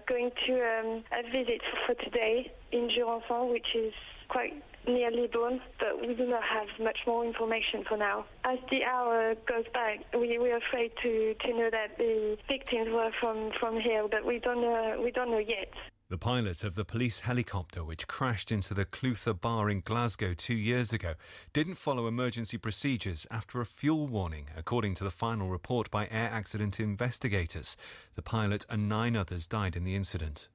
Going to a visit for today in Jurançon, which is quite near Libourne, but we do not have much more information for now. As the hour goes by, we're afraid to know that the victims were from here, but we don't know yet. The pilot of the police helicopter which crashed into the Clutha bar in Glasgow 2 years ago didn't follow emergency procedures after a fuel warning, according to the final report by air accident investigators. The pilot and 9 others died in the incident.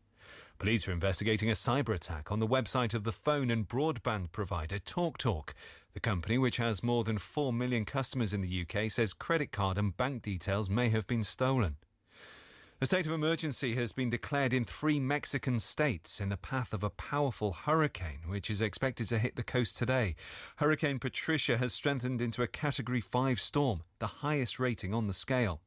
Police are investigating a cyber attack on the website of the phone and broadband provider TalkTalk. The company, which has more than 4 million customers in the UK, says credit card and bank details may have been stolen. A state of emergency has been declared in 3 Mexican states in the path of a powerful hurricane, which is expected to hit the coast today. Hurricane Patricia has strengthened into a Category 5 storm, the highest rating on the scale.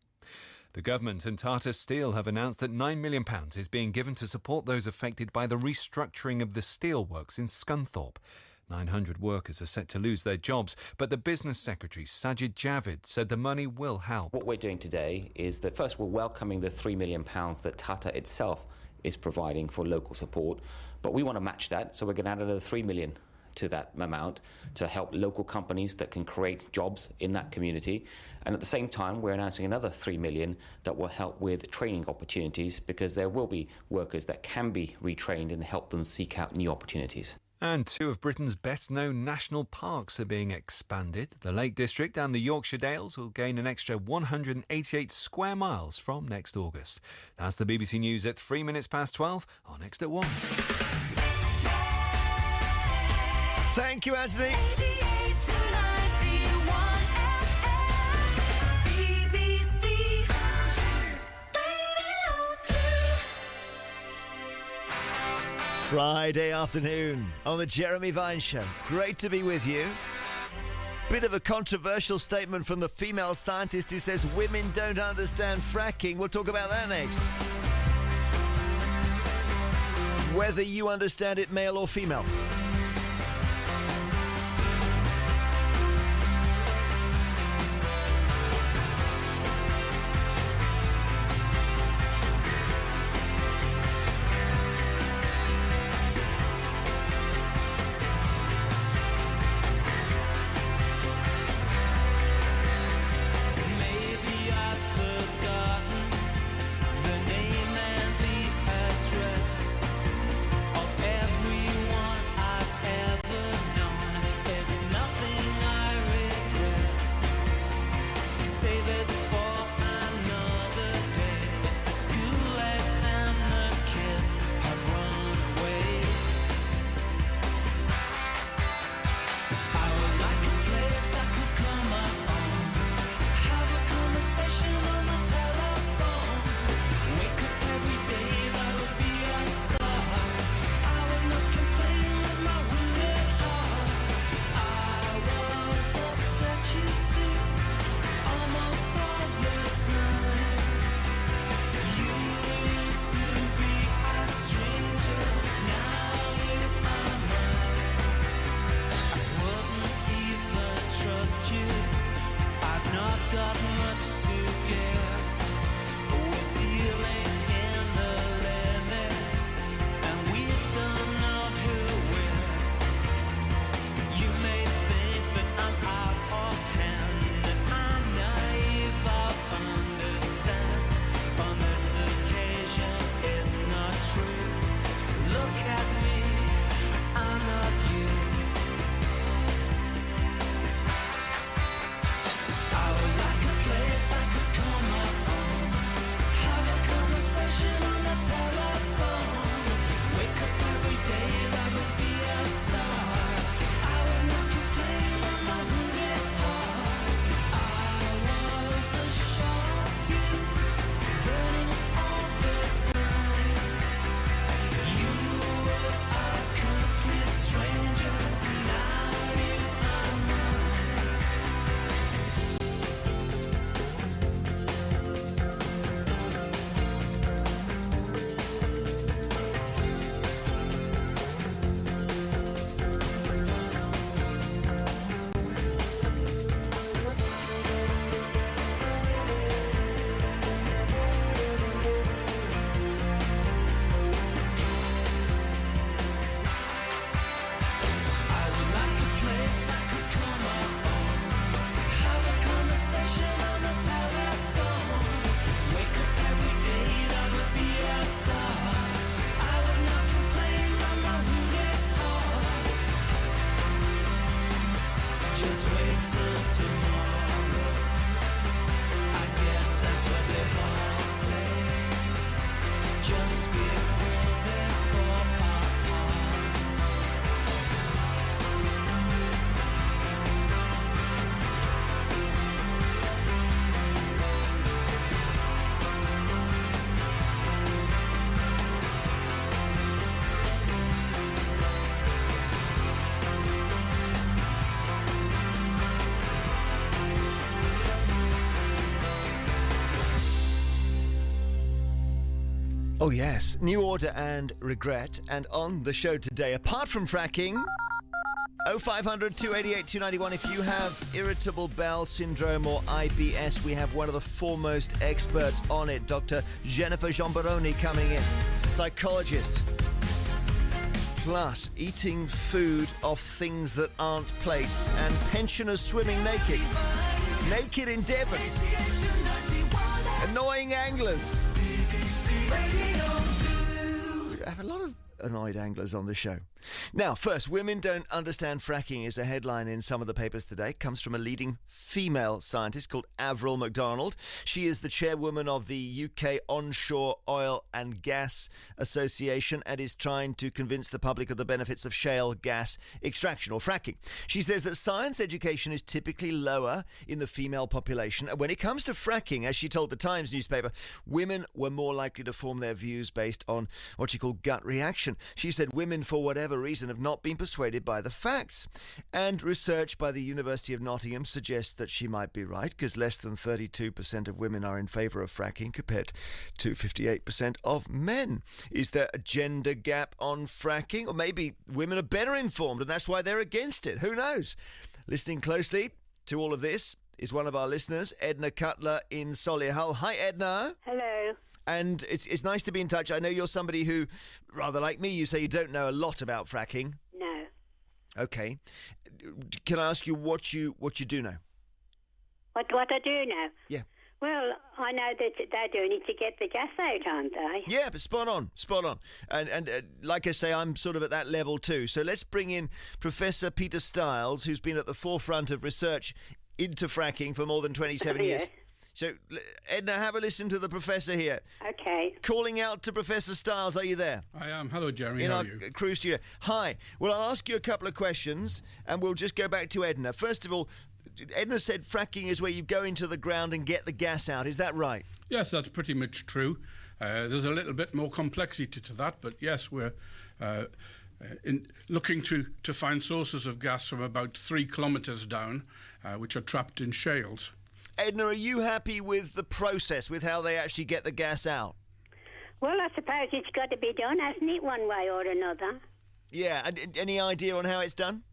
The government and Tata Steel have announced that £9 million is being given to support those affected by the restructuring of the steelworks in Scunthorpe. 900 workers are set to lose their jobs, but the Business Secretary, Sajid Javid, said the money will help. What we're doing today is that first we're welcoming the £3 million that Tata itself is providing for local support, but we want to match that, so we're going to add another £3 million to that amount to help local companies that can create jobs in that community. And at the same time, we're announcing another £3 million that will help with training opportunities, because there will be workers that can be retrained and help them seek out new opportunities. And 2 of Britain's best-known national parks are being expanded. The Lake District and the Yorkshire Dales will gain an extra 188 square miles from next August. That's the BBC News at 3 minutes past 12 on Next at 1. Thank you, Anthony. Friday afternoon on the Jeremy Vine Show. Great to be with you. Bit of a controversial statement from the female scientist who says women don't understand fracking. We'll talk about that next. Whether you understand it, male or female. Everyone I Oh yes, New Order and Regret. And on the show today, apart from fracking, 0500 288 291. If you have irritable bowel syndrome or IBS, we have one of the foremost experts on it, Dr. Jennifer Giambaroni, coming in, psychologist. Plus, eating food off things that aren't plates, and pensioners swimming naked. Naked in Devon. Annoying anglers. We have a lot of annoyed anglers on the show. Now, first, women don't understand fracking is a headline in some of the papers today. It comes from a leading female scientist called Avril MacDonald. She is the chairwoman of the UK Onshore Oil and Gas Association and is trying to convince the public of the benefits of shale gas extraction or fracking. She says that science education is typically lower in the female population, and when it comes to fracking, as she told the Times newspaper, women were more likely to form their views based on what she called gut reaction. She said women, for whatever reason, have not been persuaded by the facts. And research by the University of Nottingham suggests that she might be right, because less than 32% of women are in favour of fracking compared to 58% of men. Is there a gender gap on fracking? Or maybe women are better informed and that's why they're against it. Who knows? Listening closely to all of this is one of our listeners, Edna Cutler in Solihull. Hi, Edna. Hello. And it's nice to be in touch. I know you're somebody who, rather like me, you say you don't know a lot about fracking. No. Okay. Can I ask you what you do know? What I do know? Yeah. Well, I know that they're doing it to get the gas out, aren't they? Yeah, but spot on. And like I say, I'm sort of at that level too. So let's bring in Professor Peter Stiles, who's been at the forefront of research into fracking for more than 27 years. Yes. So, Edna, have a listen to the professor here. Okay. Calling out to Professor Stiles, are you there? I am. Hello, Jeremy. In How our are you? cruise studio. Hi. Well, I'll ask you a couple of questions, and we'll just go back to Edna. First of all, Edna said fracking is where you go into the ground and get the gas out. Is that right? Yes, that's pretty much true. There's a little bit more complexity to that, but yes, we're looking to find sources of gas from about 3 kilometres down, which are trapped in shales. Edna, are you happy with the process, with how they actually get the gas out? Well, I suppose it's got to be done, hasn't it, one way or another? Yeah, and any idea on how it's done?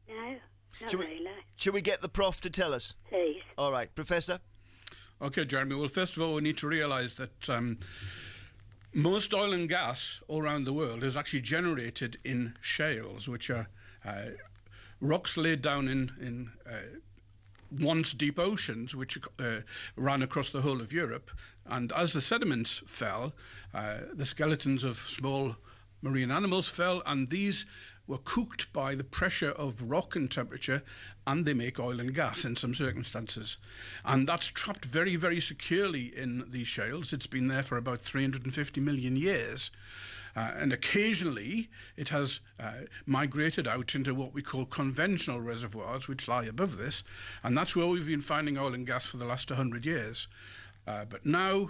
No, not Shall we- really. Shall we get the prof to tell us? Please. All right, Professor? Okay, Jeremy. Well, first of all, we need to realise that most oil and gas all around the world is actually generated in shales, which are rocks laid down in once deep oceans which ran across the whole of Europe, and as the sediments fell, the skeletons of small marine animals fell, and these were cooked by the pressure of rock and temperature, and they make oil and gas in some circumstances. And that's trapped very, very securely in these shales. It's been there for about 350 million years. And occasionally it has migrated out into what we call conventional reservoirs, which lie above this, and that's where we've been finding oil and gas for the last 100 years. But now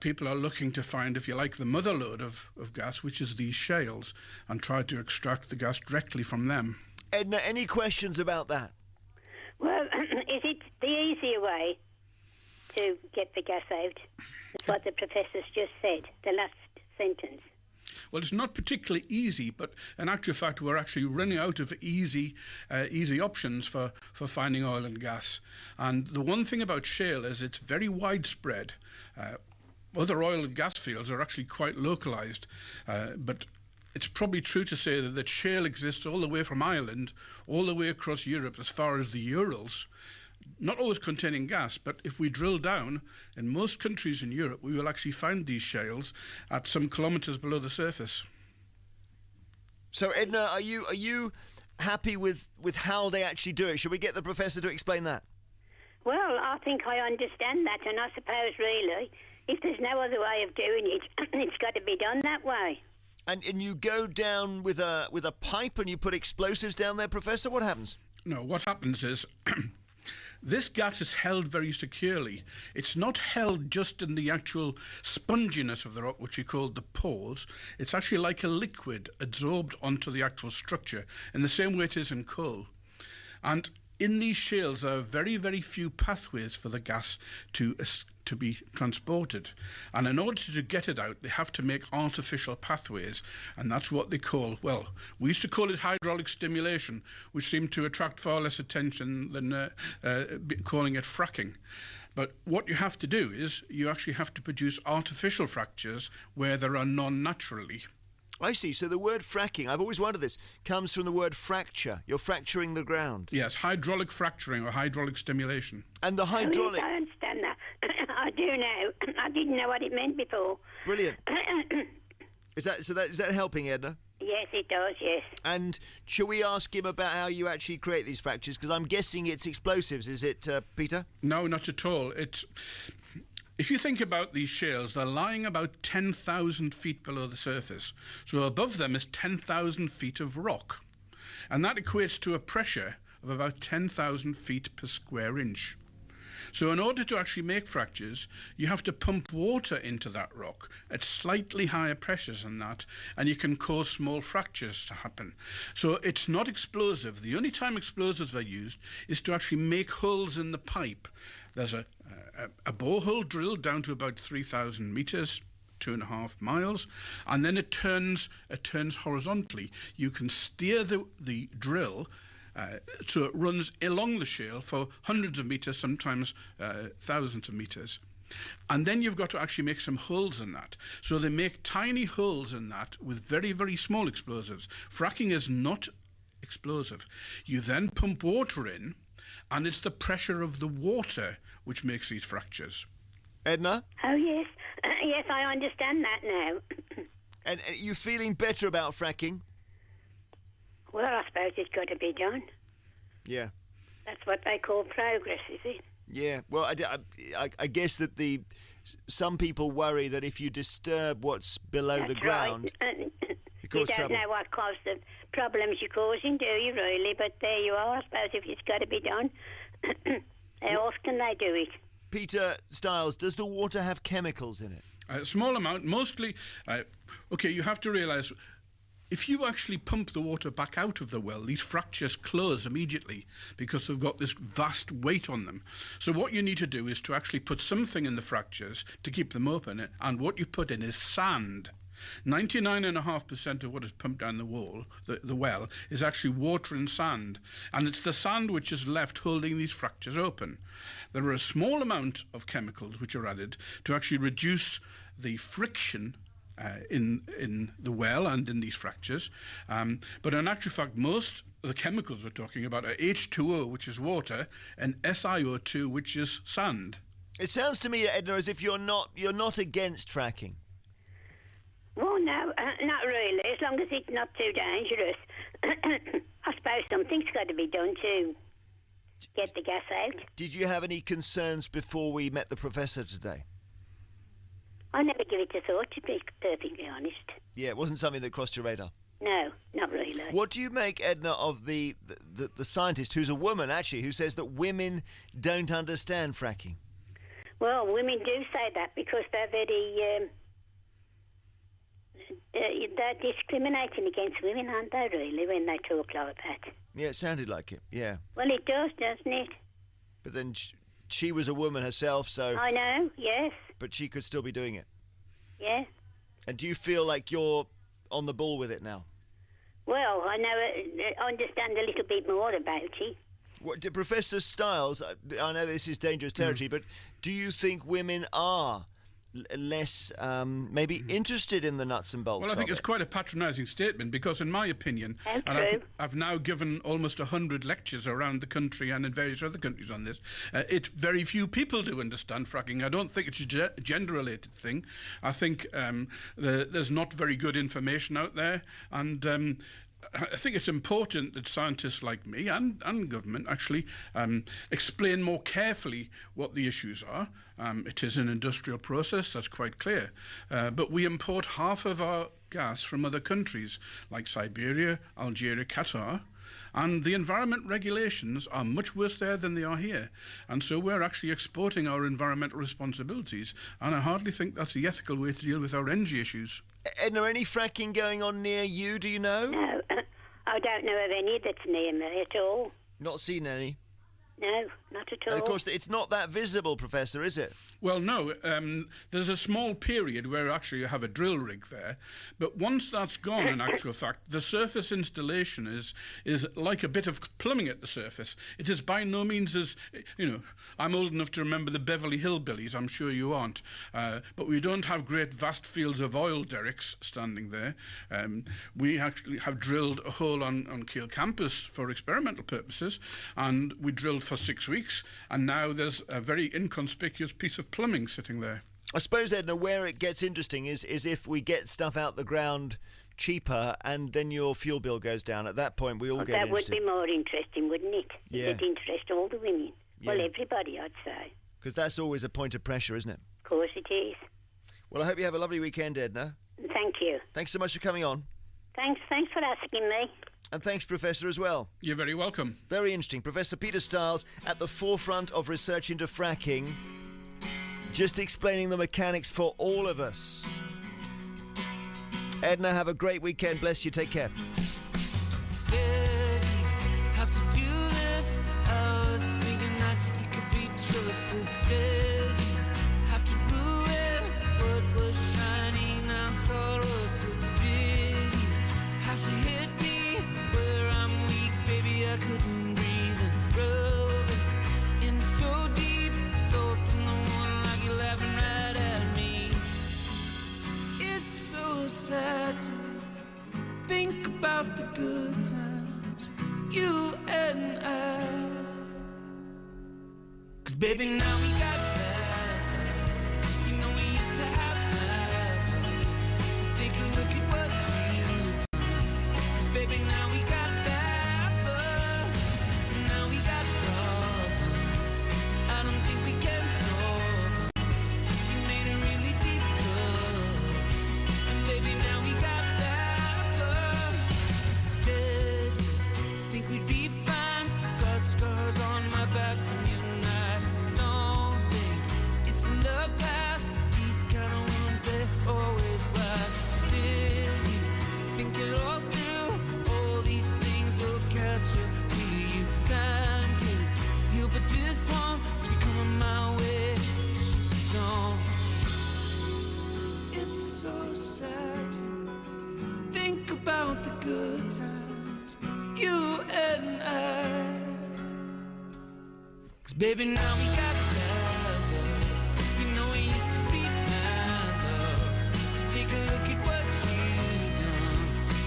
people are looking to find, if you like, the mother lode of gas, which is these shales, and try to extract the gas directly from them. Edna, any questions about that? Well, is it the easier way to get the gas out? That's what the professor's just said, the last sentence. Well, it's not particularly easy, but in actual fact, we're actually running out of easy options for finding oil and gas. And the one thing about shale is it's very widespread. Other oil and gas fields are actually quite localised, but it's probably true to say that shale exists all the way from Ireland, all the way across Europe as far as the Urals. Not always containing gas, but if we drill down, in most countries in Europe, we will actually find these shales at some kilometres below the surface. So, Edna, are you happy with how they actually do it? Should we get the professor to explain that? Well, I think I understand that, and I suppose really if there's no other way of doing it, it's got to be done that way. And you go down with a pipe and you put explosives down there, Professor? What happens? No, what happens is this gas is held very securely. It's not held just in the actual sponginess of the rock, which we call the pores. It's actually like a liquid absorbed onto the actual structure in the same way it is in coal. And in these shales, there are very, very few pathways for the gas to be transported. And in order to get it out, they have to make artificial pathways. And that's what they call, well, we used to call it hydraulic stimulation, which seemed to attract far less attention than calling it fracking. But what you have to do is you actually have to produce artificial fractures where there are none naturally. I see. So the word fracking, I've always wondered this, comes from the word fracture. You're fracturing the ground. Yes, hydraulic fracturing or hydraulic stimulation. And the hydraulic... I understand that. I do now. I didn't know what it meant before. Brilliant. Is that helping, Edna? Yes, it does, yes. And shall we ask him about how you actually create these fractures? Because I'm guessing it's explosives, is it, Peter? No, not at all. If you think about these shales, they're lying about 10,000 feet below the surface. So above them is 10,000 feet of rock. And that equates to a pressure of about 10,000 feet per square inch. So in order to actually make fractures, you have to pump water into that rock at slightly higher pressures than that, and you can cause small fractures to happen. So it's not explosive. The only time explosives are used is to actually make holes in the pipe. There's a borehole drilled down to about 3,000 metres, 2.5 miles, and then it turns horizontally. You can steer the drill so it runs along the shale for hundreds of metres, sometimes thousands of metres. And then you've got to actually make some holes in that. So they make tiny holes in that with very, very small explosives. Fracking is not explosive. You then pump water in, and it's the pressure of the water which makes these fractures. Edna? Oh, yes. Yes, I understand that now. And are you feeling better about fracking? Well, I suppose it's got to be done. Yeah. That's what they call progress, is it? Yeah. Well, I guess that some people worry that if you disturb what's below the ground, right. you cause trouble. You don't know what cause the problems you're causing, do you, really? But there you are. I suppose if it's got to be done, how else can they do it? Peter Stiles, does the water have chemicals in it? A small amount, mostly. Okay, you have to realise, if you actually pump the water back out of the well, these fractures close immediately because they've got this vast weight on them. So what you need to do is to actually put something in the fractures to keep them open, and what you put in is sand. 99.5% of what is pumped down the well, is actually water and sand, and it's the sand which is left holding these fractures open. There are a small amount of chemicals which are added to actually reduce the friction in the well and in these fractures, but in actual fact most of the chemicals we're talking about are H2O, which is water, and SiO2, which is sand. It sounds to me, Edna, as if you're not against fracking. Well, no, not really, as long as it's not too dangerous. I suppose something's got to be done to get the gas out. Did you have any concerns before we met the professor today? I never give it a thought, to be perfectly honest. Yeah, it wasn't something that crossed your radar? No, not really. What do you make, Edna, of the scientist, who's a woman, actually, who says that women don't understand fracking? Well, women do say that because they're very... they're discriminating against women, aren't they, really, when they talk like that? Yeah, it sounded like it, yeah. Well, it does, doesn't it? But then she was a woman herself, so... I know, yes. But she could still be doing it. Yeah. And do you feel like you're on the ball with it now? Well, I know, I understand a little bit more about it. What, Professor Stiles, I know this is dangerous territory, but do you think women are less maybe interested in the nuts and bolts? Well, I think it's quite a patronising statement, because in my opinion, I've now given almost 100 lectures around the country and in various other countries on this, very few people do understand fracking. I don't think it's a gender-related thing. I think there's not very good information out there, and I think it's important that scientists like me and government actually explain more carefully what the issues are. It is an industrial process, that's quite clear. But we import half of our gas from other countries like Siberia, Algeria, Qatar. And the environment regulations are much worse there than they are here. And so we're actually exporting our environmental responsibilities. And I hardly think that's the ethical way to deal with our energy issues. Edna, any fracking going on near you, do you know? No, I don't know of any that's near me at all. Not seen any? No, not at all. And of course, it's not that visible, Professor, is it? Well, no. There's a small period where actually you have a drill rig there, but once that's gone, in actual fact, the surface installation is like a bit of plumbing at the surface. It is by no means as, I'm old enough to remember the Beverly Hillbillies, I'm sure you aren't, but we don't have great vast fields of oil derricks standing there. We actually have drilled a hole on Keele campus for experimental purposes, and we drilled for 6 weeks, and now there's a very inconspicuous piece of plumbing sitting there. I suppose, Edna, where it gets interesting is if we get stuff out the ground cheaper and then your fuel bill goes down. At that point, we all get interested. That would be more interesting, wouldn't it? Yeah. It'd interest all the women. Yeah. Well, everybody, I'd say. Because that's always a point of pressure, isn't it? Of course it is. Well, I hope you have a lovely weekend, Edna. Thank you. Thanks so much for coming on. Thanks for asking me. And thanks, Professor, as well. You're very welcome. Very interesting. Professor Peter Stiles at the forefront of research into fracking, just explaining the mechanics for all of us. Edna, have a great weekend. Bless you. Take care. Have to do this. I was thinking that you could be trusted. Have to ruin what was shining. I'm so rusted. Have to hit me where I'm weak, baby. I couldn't breathe and rub it in so deep, salt in the one like you're laughing right at me. It's so sad to think about the good times, you and I. 'Cause baby, now we got bad times. You know we used to have bad times. So take a look at what you've done. 'Cause baby, now we got bad times. Now we got problems. I don't think we can solve them. You made a really deep cut. And baby, now we got bad times. Think we'd be fine. Got scars on my back from you and I. Don't think it's in the past. These kind of wounds, they always last. Did you think it all through? All these things will catch up to you. Time to heal, but this one's coming my way. It's just a song. It's so sad to think about the good times, you and I. 'Cause baby, now we got bad love. You know we used to be mad love. So take a look at what you've done.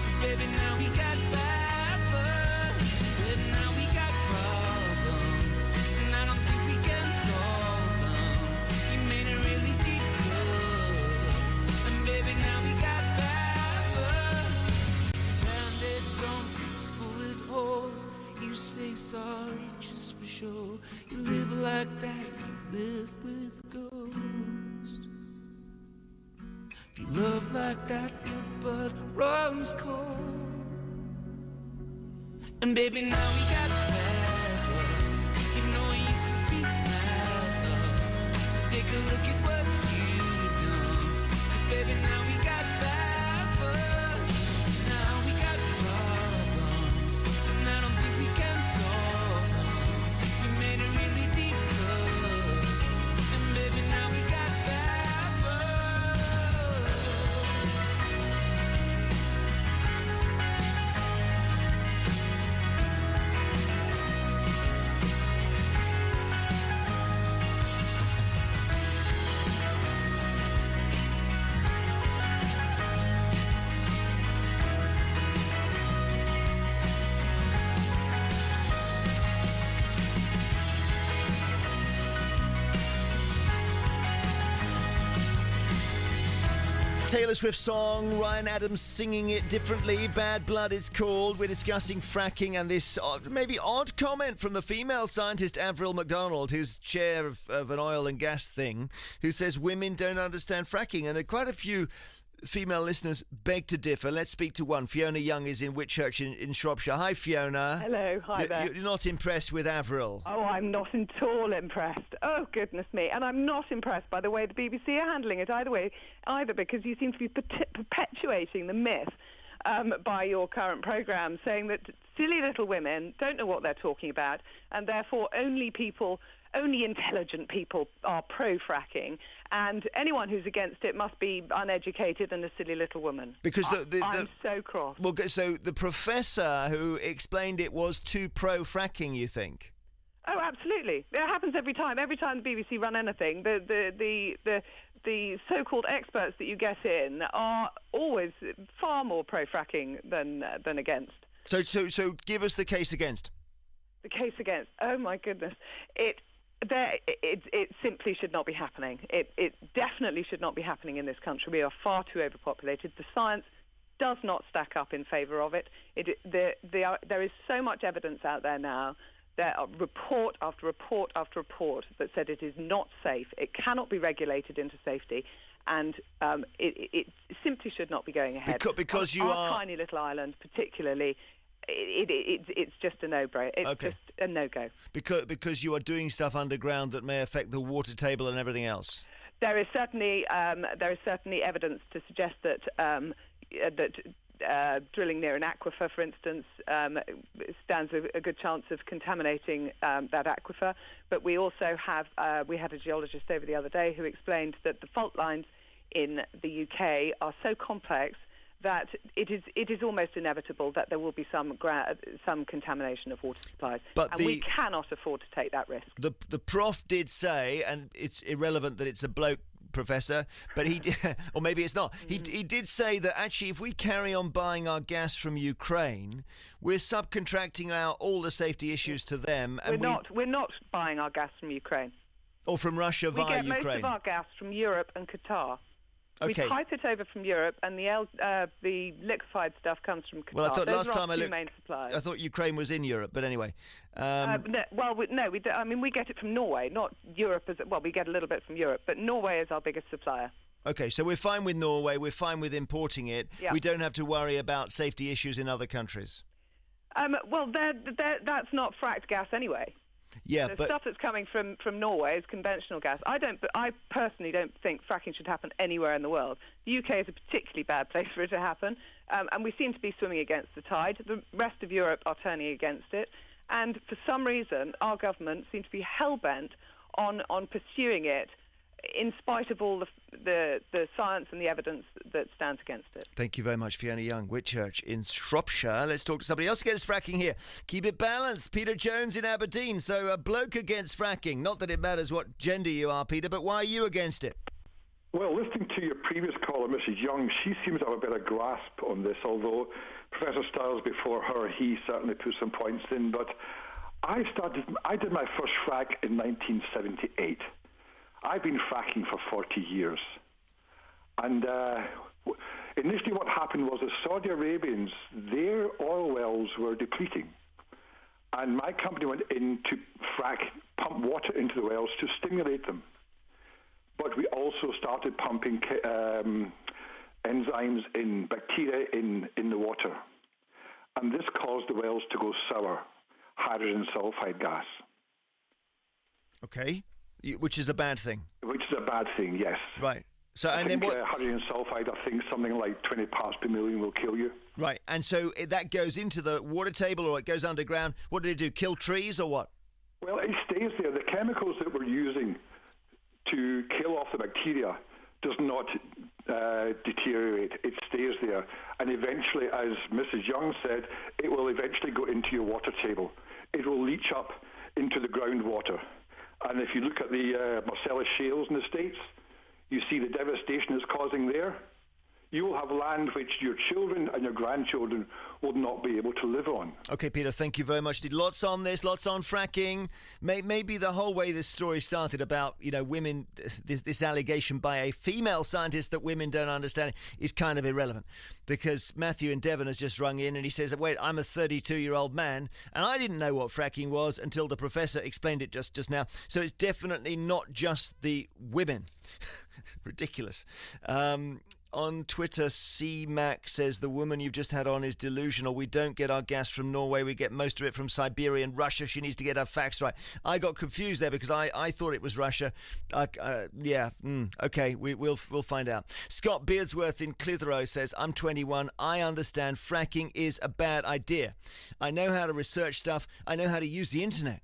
'Cause baby, now we got bad blood. Baby, now we got problems, and I don't think we can solve them. You made a really deep cut, and baby, now we got bad blood. Band-aids don't fix bullet holes. You say sorry just for sure. You live like that, you live with a ghost. If you love like that, your blood runs cold. And baby, now we got bad love. You know I used to be mad love. So take a look at what you've done. 'Cause baby, now we got bad blood. Now we got problems, and I don't think we can solve them. You made a really deep cut, and baby, now we got bad blood. Taylor Swift song, Ryan Adams singing it differently. Bad Blood it's called. We're discussing fracking and this maybe odd comment from the female scientist Avril McDonald, who's chair of an oil and gas thing, who says women don't understand fracking. And quite a few female listeners beg to differ. Let's speak to one. Fiona Young is in Whitchurch in Shropshire. Hi, Fiona. Hello, hi there. You're not impressed with Avril? Oh, I'm not at all impressed. Oh, goodness me. And I'm not impressed by the way the BBC are handling it either because you seem to be perpetuating the myth by your current programme, saying that silly little women don't know what they're talking about, and therefore only intelligent people are pro-fracking, and anyone who's against it must be uneducated and a silly little woman. Because I'm so cross. Well, so the professor who explained it was too pro-fracking, you think? Oh, absolutely. It happens every time. Every time the BBC run anything, the so-called experts that you get in are always far more pro-fracking than against. So give us the case against. The case against. Oh my goodness, it simply should not be happening. It definitely should not be happening in this country. We are far too overpopulated. The science does not stack up in favour of it. There is so much evidence out there now. There are report after report after report that said it is not safe. It cannot be regulated into safety, and it simply should not be going ahead. Because you our are tiny little island, particularly. It's just a no-brainer. It's just a no-go. Because you are doing stuff underground that may affect the water table and everything else. There is certainly evidence to suggest that drilling near an aquifer, for instance, stands a good chance of contaminating that aquifer. But we also have we had a geologist over the other day who explained that the fault lines in the UK are so complex that it is almost inevitable that there will be some contamination of water supplies. We cannot afford to take that risk. The prof did say, and it's irrelevant that it's a bloke professor, but he or maybe it's not. He did say that actually if we carry on buying our gas from Ukraine, we're subcontracting out all the safety issues to them. And we're not buying our gas from Ukraine. Or from Russia via Ukraine. We get most of our gas from Europe and Qatar. Okay. We pipe it over from Europe, and the liquefied stuff comes from Qatar. Well, I thought Those last are time our two main suppliers. I thought Ukraine was in Europe, but anyway. We get it from Norway, not Europe. We get a little bit from Europe, but Norway is our biggest supplier. Okay, so we're fine with Norway. We're fine with importing it. Yeah. We don't have to worry about safety issues in other countries. That's not fracked gas anyway. Yeah, the but stuff that's coming from Norway is conventional gas. I personally don't think fracking should happen anywhere in the world. The UK is a particularly bad place for it to happen, and we seem to be swimming against the tide. The rest of Europe are turning against it, and for some reason, our government seems to be hell-bent on pursuing it, in spite of all the science and the evidence that stands against it. Thank you very much, Fiona Young, Whitchurch in Shropshire. Let's talk to somebody else against fracking here. Keep it balanced. Peter Jones in Aberdeen. So a bloke against fracking. Not that it matters what gender you are, Peter, but why are you against it? Well, listening to your previous caller, Mrs. Young, she seems to have a better grasp on this, although Professor Stiles before her, he certainly put some points in. But I did my first frack in 1978. I've been fracking for 40 years. And initially what happened was the Saudi Arabians, their oil wells were depleting. And my company went in to pump water into the wells to stimulate them. But we also started pumping enzymes in bacteria in the water. And this caused the wells to go sour, hydrogen sulfide gas. Okay. Which is a bad thing. Which is a bad thing, yes. Right. So I think hydrogen sulfide, I think something like 20 parts per million will kill you. Right. And so that goes into the water table or it goes underground. What did it do? Kill trees or what? Well, it stays there. The chemicals that we're using to kill off the bacteria does not deteriorate. It stays there. And eventually, as Mrs. Young said, it will eventually go into your water table. It will leach up into the groundwater. And if you look at the Marcellus shales in the States, you see the devastation it's causing there. you will have land which your children and your grandchildren will not be able to live on. Okay, Peter, thank you very much. Did lots on this, lots on fracking. Maybe the whole way this story started about, women, this allegation by a female scientist that women don't understand is kind of irrelevant, because Matthew in Devon has just rung in and he says, wait, I'm a 32-year-old man and I didn't know what fracking was until the professor explained it just now. So it's definitely not just the women. Ridiculous. On Twitter, C-Mac says the woman you've just had on is delusional. We don't get our gas from Norway. We get most of it from Siberia and Russia. She needs to get her facts right. I got confused there because I thought it was Russia. Okay, we'll find out. Scott Beardsworth in Clitheroe says, I'm 21. I understand fracking is a bad idea. I know how to research stuff. I know how to use the internet.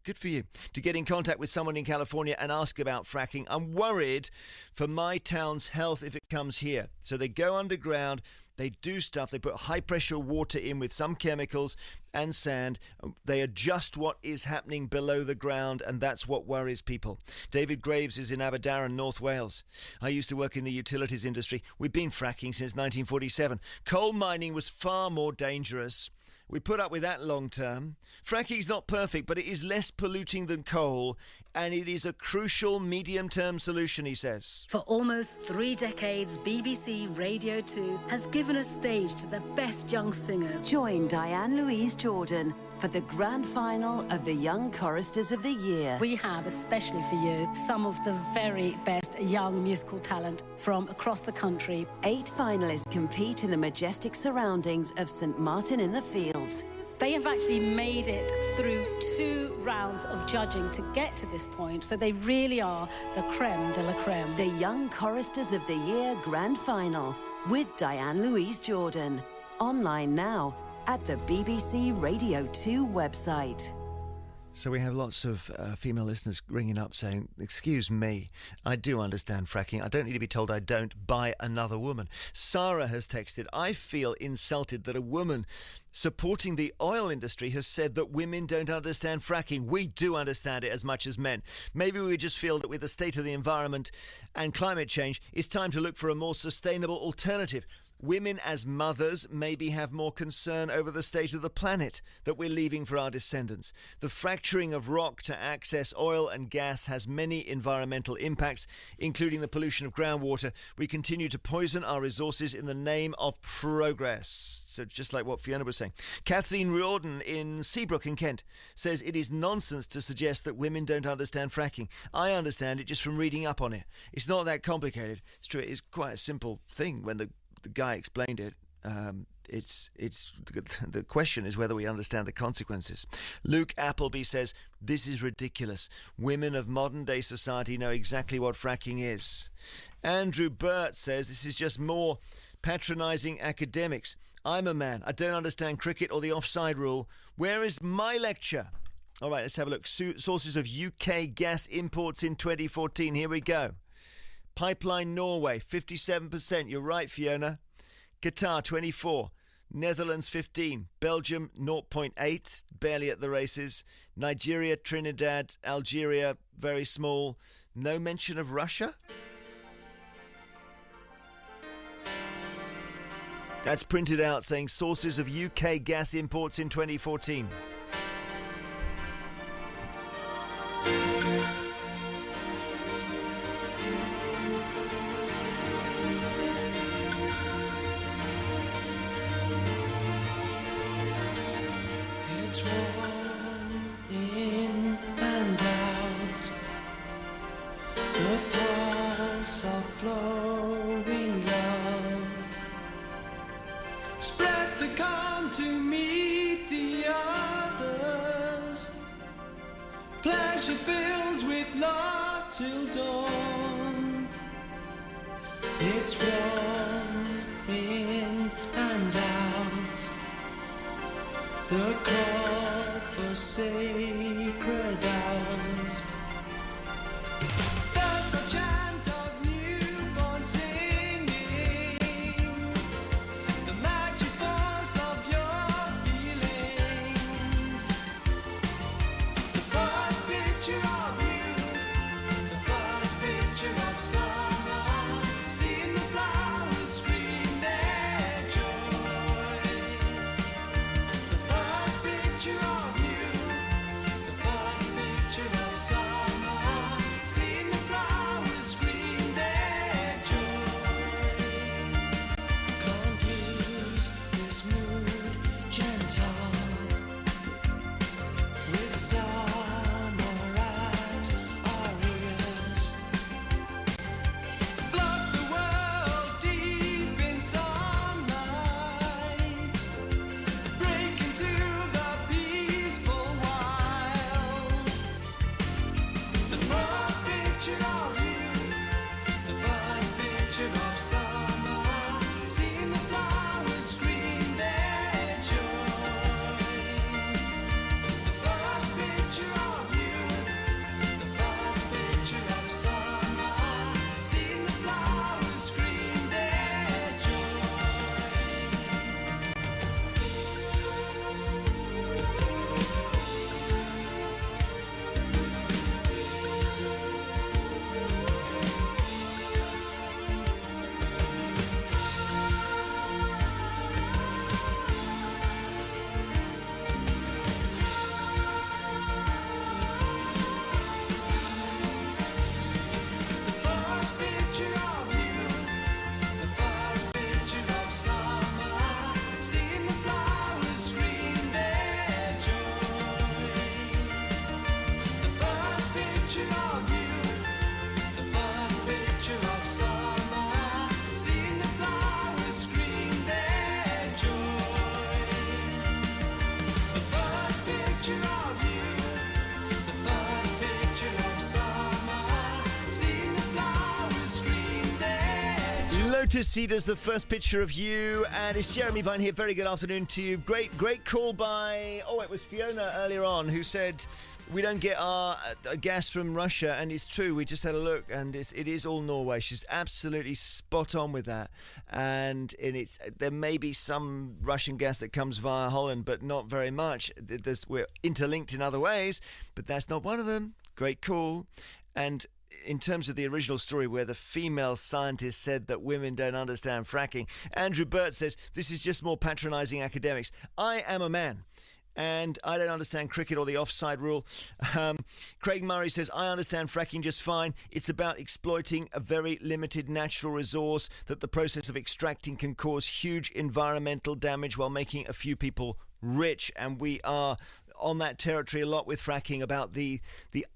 Good for you. To get in contact with someone in California and ask about fracking. I'm worried for my town's health if it comes here. So they go underground, they do stuff, they put high pressure water in with some chemicals and sand. They adjust what is happening below the ground, and that's what worries people. David Graves is in Aberdaron, North Wales. I used to work in the utilities industry. We've been fracking since 1947. Coal mining was far more dangerous. We put up with that long term. Fracking's not perfect, but it is less polluting than coal, and it is a crucial medium-term solution, he says. For almost 3 decades, BBC Radio 2 has given a stage to the best young singers. Join Diane Louise Jordan for the grand final of the Young Choristers of the Year. We have, especially for you, some of the very best young musical talent from across the country. 8 finalists compete in the majestic surroundings of St Martin in the Fields. They have actually made it through 2 rounds of judging to get to this point, so they really are the creme de la creme. The Young Choristers of the Year grand final with Diane Louise Jordan. Online now at the BBC Radio 2 website. So we have lots of female listeners ringing up saying, excuse me, I do understand fracking. I don't need to be told I don't by another woman. Sarah has texted, I feel insulted that a woman supporting the oil industry has said that women don't understand fracking. We do understand it as much as men. Maybe we just feel that with the state of the environment and climate change, it's time to look for a more sustainable alternative. Women as mothers maybe have more concern over the state of the planet that we're leaving for our descendants. The fracturing of rock to access oil and gas has many environmental impacts, including the pollution of groundwater. We continue to poison our resources in the name of progress. So just like what Fiona was saying. Kathleen Riordan in Seabrook in Kent says it is nonsense to suggest that women don't understand fracking. I understand it just from reading up on it. It's not that complicated. It's true, it is quite a simple thing when the guy explained it. The question is whether we understand the consequences. Luke Appleby says, this is ridiculous. Women of modern day society know exactly what fracking is. Andrew Burt says, this is just more patronising academics. I'm a man. I don't understand cricket or the offside rule. Where is my lecture? All right, let's have a look. Sources of UK gas imports in 2014. Here we go. Pipeline Norway, 57%. You're right, Fiona. Qatar, 24. Netherlands, 15. Belgium, 0.8. Barely at the races. Nigeria, Trinidad, Algeria, very small. No mention of Russia? That's printed out saying sources of UK gas imports in 2014. It's warm in and out, the pulse of flowing love. Spread the calm to meet the others. Pleasure fills with love till dawn. It's warm in and out, the call for sacred hours. There's a chant of newborn singing, the magic force of your feelings. The first picture of you, the first picture of summer, seeing the flowers notice he does the first picture of you, and it's Jeremy Vine here. Very good afternoon to you. Great call by, it was Fiona earlier on who said we don't get our gas from Russia, and it's true. We just had a look, and it is all Norway. She's absolutely spot on with that. And there may be some Russian gas that comes via Holland, but not very much. We're interlinked in other ways, but that's not one of them. Great call. And in terms of the original story where the female scientist said that women don't understand fracking, Andrew Burt says, this is just more patronising academics. I am a man, and I don't understand cricket or the offside rule. Craig Murray says, I understand fracking just fine. It's about exploiting a very limited natural resource that the process of extracting can cause huge environmental damage while making a few people rich. And we are on that territory a lot with fracking about the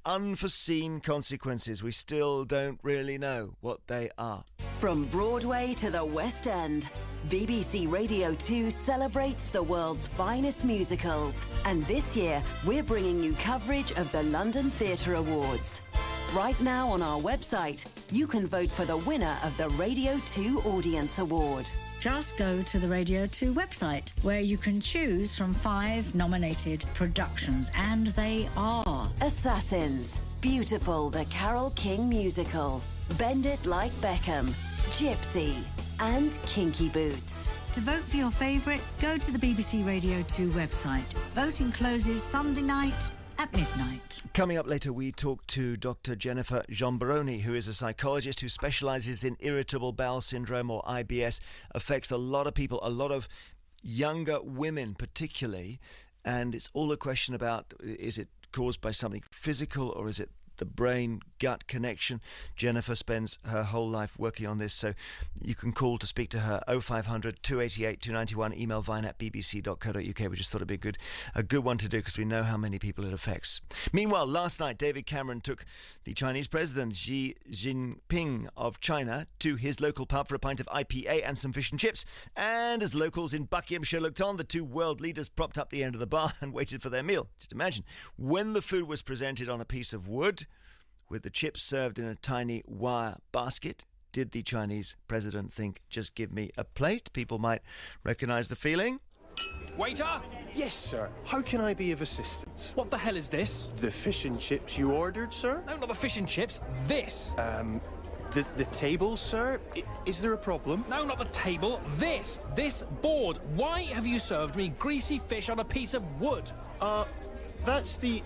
unforeseen consequences. We still don't really know what they are. From Broadway to the West End, BBC Radio 2 celebrates the world's finest musicals. And this year, we're bringing you coverage of the London Theatre Awards. Right now on our website, you can vote for the winner of the Radio 2 Audience Award. Just go to the Radio 2 website, where you can choose from 5 nominated productions, and they are Assassins, Beautiful, the Carole King musical, Bend It Like Beckham, Gypsy, and Kinky Boots. To vote for your favourite, go to the BBC Radio 2 website. Voting closes Sunday night at midnight. Coming up later, we talk to Dr. Jennifer Giambaroni, who is a psychologist who specialises in irritable bowel syndrome, or IBS. Affects a lot of people, a lot of younger women particularly, and it's all a question about, is it caused by something physical or is it the brain-gut connection? Jennifer spends her whole life working on this, so you can call to speak to her 0500 288 291, email vine@bbc.co.uk. We just thought it'd be a good one to do because we know how many people it affects. Meanwhile, last night David Cameron took the Chinese President Xi Jinping of China to his local pub for a pint of IPA and some fish and chips, and as locals in Buckinghamshire looked on, the two world leaders propped up the end of the bar and waited for their meal. Just imagine, when the food was presented on a piece of wood with the chips served in a tiny wire basket, did the Chinese president think, just give me a plate? People might recognise the feeling. Waiter? Yes, sir. How can I be of assistance? What the hell is this? The fish and chips you ordered, sir? No, not the fish and chips. This. The table, sir? Is there a problem? No, not the table. This board. Why have you served me greasy fish on a piece of wood? That's the,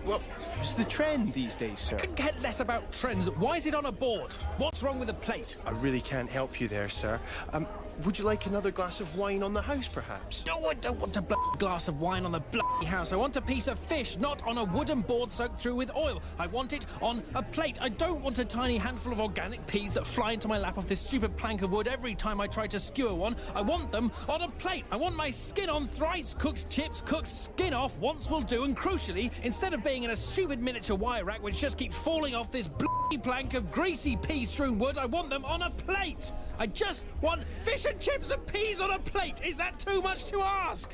well, it's the trend these days, sir. I couldn't care less about trends. Why is it on a board? What's wrong with the plate? I really can't help you there, sir. Would you like another glass of wine on the house, perhaps? No, I don't want a glass of wine on the house. I want a piece of fish, not on a wooden board soaked through with oil. I want it on a plate. I don't want a tiny handful of organic peas that fly into my lap off this stupid plank of wood every time I try to skewer one. I want them on a plate. I want my skin on thrice cooked chips, cooked skin off once will do, and crucially, instead of being in a stupid miniature wire rack which just keeps falling off this plank of greasy pea-strewn wood, I want them on a plate. I just want fish and chips and peas on a plate. Is that too much to ask?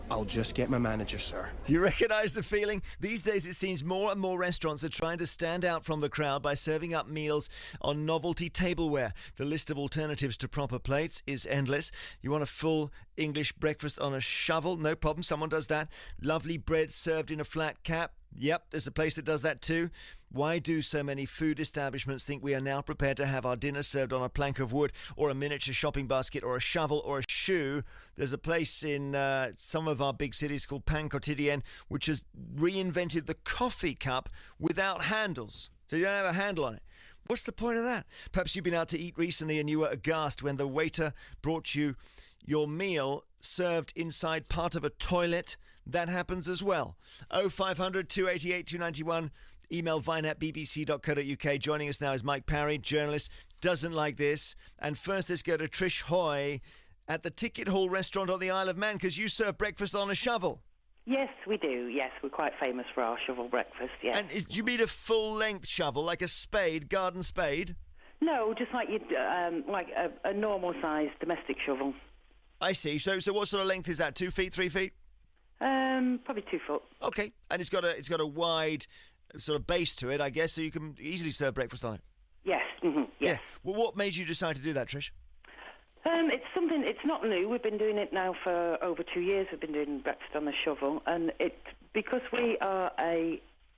I'll just get my manager, sir. Do you recognise the feeling? These days it seems more and more restaurants are trying to stand out from the crowd by serving up meals on novelty tableware. The list of alternatives to proper plates is endless. You want a full English breakfast on a shovel? No problem, someone does that. Lovely bread served in a flat cap? Yep, there's a place that does that too. Why do so many food establishments think we are now prepared to have our dinner served on a plank of wood or a miniature shopping basket or a shovel or a shoe? There's a place in some of our big cities called Pain Quotidien which has reinvented the coffee cup without handles. So you don't have a handle on it. What's the point of that? Perhaps you've been out to eat recently and you were aghast when the waiter brought you your meal served inside part of a toilet. That happens as well. 0500 288 291. Email vine@bbc.co.uk. Joining us now is Mike Parry, journalist, doesn't like this. And first, let's go to Trish Hoy at the Ticket Hall restaurant on the Isle of Man, because you serve breakfast on a shovel. Yes, we do. Yes, we're quite famous for our shovel breakfast, yes. And do you mean a full-length shovel, like a spade, garden spade? No, just like you'd, like a normal-sized domestic shovel. I see. So what sort of length is that? 2 feet, 3 feet? Probably 2 foot. Okay, and it's got a wide sort of base to it, I guess, so you can easily serve breakfast on it. Yes, Mm-hmm. Yeah. Well, what made you decide to do that, Trish? It's not new. We've been doing it now for over 2 years. We've been doing breakfast on the shovel, and because we are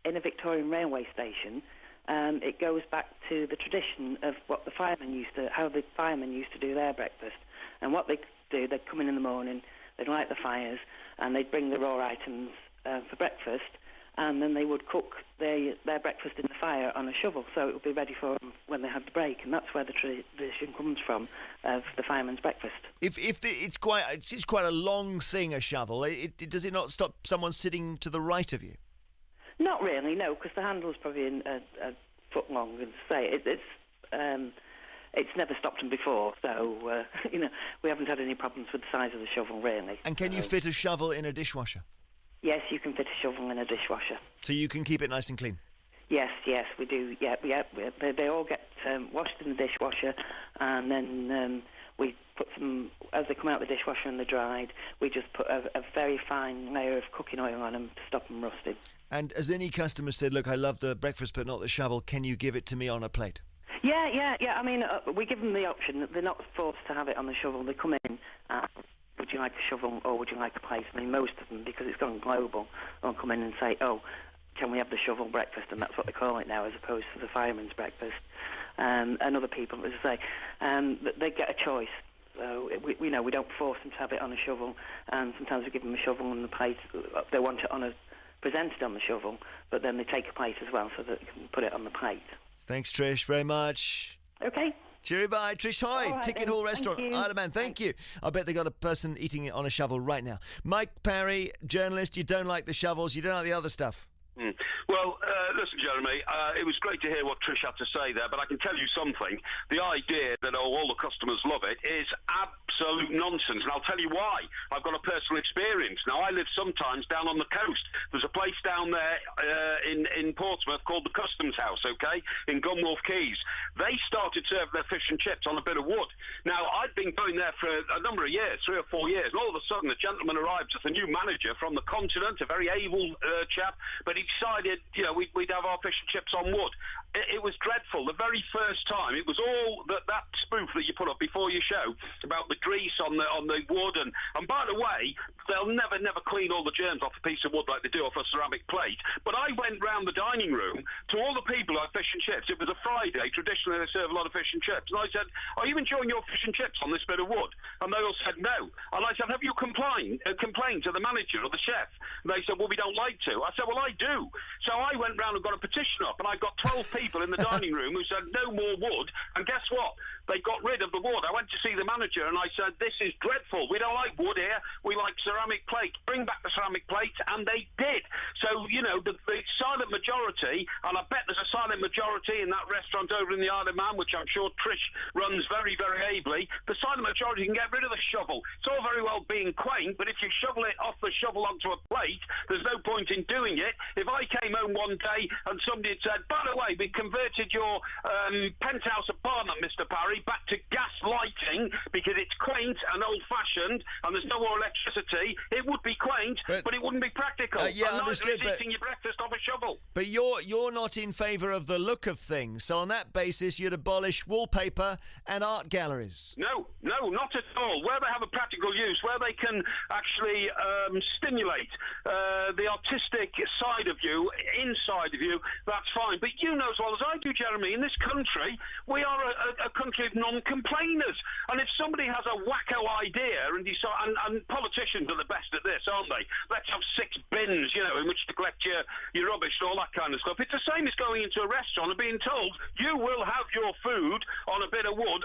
in a Victorian railway station, it goes back to the tradition of what how the firemen used to do their breakfast. And what they do, they'd come in the morning, they'd light the fires, and they'd bring the raw items for breakfast, and then they would cook their breakfast in the fire on a shovel, so it would be ready for them when they had the break, and that's where the tradition comes from of the fireman's breakfast. It's quite a long thing, a shovel. Does it not stop someone sitting to the right of you? Not really, no, because the handle's probably a foot long, and say it's never stopped them before, so we haven't had any problems with the size of the shovel, really. And can you fit a shovel in a dishwasher? Yes, you can fit a shovel in a dishwasher. So you can keep it nice and clean? Yes, we do. Yeah, they all get washed in the dishwasher, and then we put them, as they come out of the dishwasher and they're dried, we just put a very fine layer of cooking oil on them to stop them rusting. And has any customer said, look, I love the breakfast but not the shovel, can you give it to me on a plate? Yeah. I mean, we give them the option. They're not forced to have it on the shovel. They come in, would you like a shovel or would you like a plate? I mean, most of them, because it's gone global, will come in and say, oh, can we have the shovel breakfast? And that's what they call it now, as opposed to the fireman's breakfast. And other people, as I say, they get a choice. So we don't force them to have it on a shovel. And sometimes we give them a shovel and the plate. They want it presented on the shovel, but then they take a plate as well so that they can put it on the plate. Thanks, Trish, very much. Okay. Cheery bye. Trish Hoy, right, Ticket Hall Restaurant, Isle of Man. Thank you. I bet they got a person eating it on a shovel right now. Mike Parry, journalist, you don't like the shovels, you don't like the other stuff. Well, listen, Jeremy, it was great to hear what Trish had to say there, but I can tell you something. The idea that all the customers love it is absolute nonsense, and I'll tell you why. I've got a personal experience. Now, I live sometimes down on the coast. There's a place down there in Portsmouth called the Customs House, okay, in Gunwolf Quays. They started serving their fish and chips on a bit of wood. Now, I'd been going there for a number of years, 3 or 4 years, and all of a sudden a gentleman arrives as the new manager from the continent, a very able chap, but he decided, we'd have our fish and chips on wood. It was dreadful. The very first time, it was all that spoof that you put up before your show about the grease on the wood, and by the way, they'll never clean all the germs off a piece of wood like they do off a ceramic plate. But I went round the dining room to all the people who had fish and chips. It was a Friday. Traditionally, they serve a lot of fish and chips. And I said, are you enjoying your fish and chips on this bit of wood? And they all said no. And I said, have you complained to the manager or the chef? And they said, well, we don't like to. I said, well, I do. So I went round and got a petition up, and I got 12 people in the dining room who said no more wood. And guess what? They got rid of the wood. I went to see the manager and I said, this is dreadful. We don't like wood here. We like ceramic plate. Bring back the ceramic plate. And they did. So, the silent majority, and I bet there's a silent majority in that restaurant over in the Isle of Man, which I'm sure Trish runs very, very ably. The silent majority can get rid of the shovel. It's all very well being quaint, but if you shovel it off the shovel onto a plate, there's no point in doing it. If I came home one day and somebody had said, by the way, we converted your penthouse apartment, Mr. Parry, back to gas lighting because it's quaint and old-fashioned and there's no more electricity, it would be quaint, but it wouldn't be practical. Understood, but eating your breakfast off a shovel. But you're not in favour of the look of things, so on that basis you'd abolish wallpaper and art galleries. No, not at all. Where they have a practical use, where they can actually stimulate the artistic side of you, inside of you, that's fine. But you know as well as I do, Jeremy, in this country, we are a country of non-complainers. And if somebody has a wacko idea and decide, and politicians are the best at this, aren't they? Let's have 6 bins, in which to collect your rubbish and all that kind of stuff. It's the same as going into a restaurant and being told you will have your food on a bit of wood,